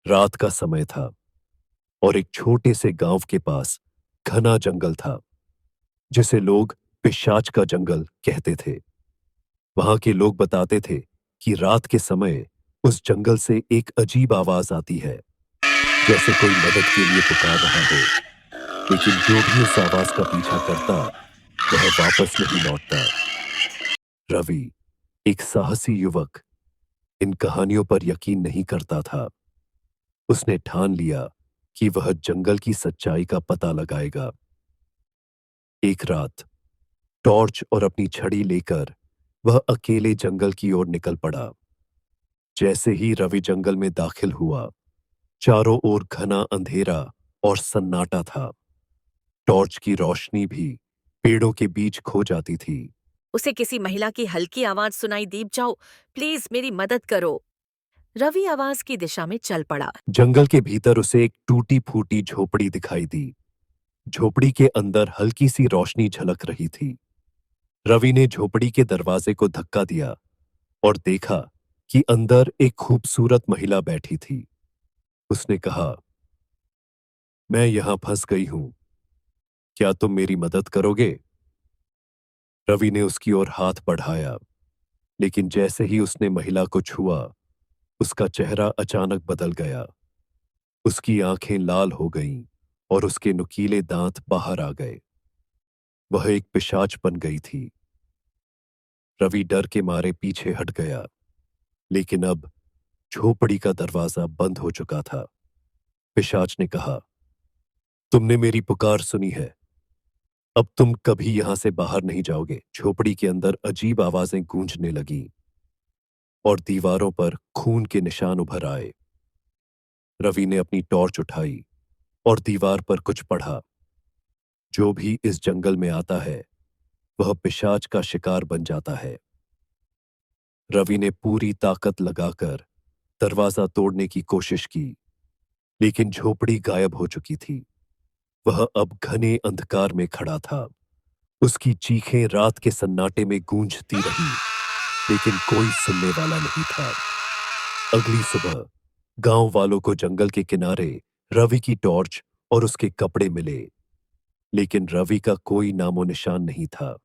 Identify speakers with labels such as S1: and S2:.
S1: रात का समय था और एक छोटे से गांव के पास घना जंगल था जिसे लोग पिशाच का जंगल कहते थे। वहां के लोग बताते थे कि रात के समय उस जंगल से एक अजीब आवाज आती है, जैसे कोई मदद के लिए पुकार रहा हो। लेकिन जो भी उस आवाज का पीछा करता वह वापस नहीं लौटता। रवि, एक साहसी युवक, इन कहानियों पर यकीन नहीं करता था। उसने ठान लिया कि वह जंगल की सच्चाई का पता लगाएगा। एक रात टॉर्च और अपनी छड़ी लेकर वह अकेले जंगल की ओर निकल पड़ा। जैसे ही रवि जंगल में दाखिल हुआ, चारों ओर घना अंधेरा और सन्नाटा था। टॉर्च की रोशनी भी पेड़ों के बीच खो जाती थी।
S2: उसे किसी महिला की हल्की आवाज सुनाई दीप जाओ। प्लीज मेरी मदद करो। रवि आवाज की दिशा में चल पड़ा।
S1: जंगल के भीतर उसे एक टूटी फूटी झोपड़ी दिखाई दी। झोपड़ी के अंदर हल्की सी रोशनी झलक रही थी। रवि ने झोपड़ी के दरवाजे को धक्का दिया और देखा कि अंदर एक खूबसूरत महिला बैठी थी। उसने कहा, मैं यहां फंस गई हूं, क्या तुम मेरी मदद करोगे? रवि ने उसकी ओर हाथ बढ़ाया, लेकिन जैसे ही उसने महिला को छुआ, उसका चेहरा अचानक बदल गया। उसकी आंखें लाल हो गईं और उसके नुकीले दांत बाहर आ गए। वह एक पिशाच बन गई थी। रवि डर के मारे पीछे हट गया, लेकिन अब झोपड़ी का दरवाजा बंद हो चुका था। पिशाच ने कहा, तुमने मेरी पुकार सुनी है, अब तुम कभी यहां से बाहर नहीं जाओगे। झोपड़ी के अंदर अजीब आवाजें गूंजने लगीं और दीवारों पर खून के निशान उभर आए। रवि ने अपनी टॉर्च उठाई और दीवार पर कुछ पढ़ा। जो भी इस जंगल में आता है वह पिशाच का शिकार बन जाता है। रवि ने पूरी ताकत लगाकर दरवाजा तोड़ने की कोशिश की, लेकिन झोपड़ी गायब हो चुकी थी। वह अब घने अंधकार में खड़ा था। उसकी चीखें रात के सन्नाटे में गूंजती रही, लेकिन कोई सुनने वाला नहीं था। अगली सुबह गांव वालों को जंगल के किनारे रवि की टॉर्च और उसके कपड़े मिले, लेकिन रवि का कोई नामो निशान नहीं था।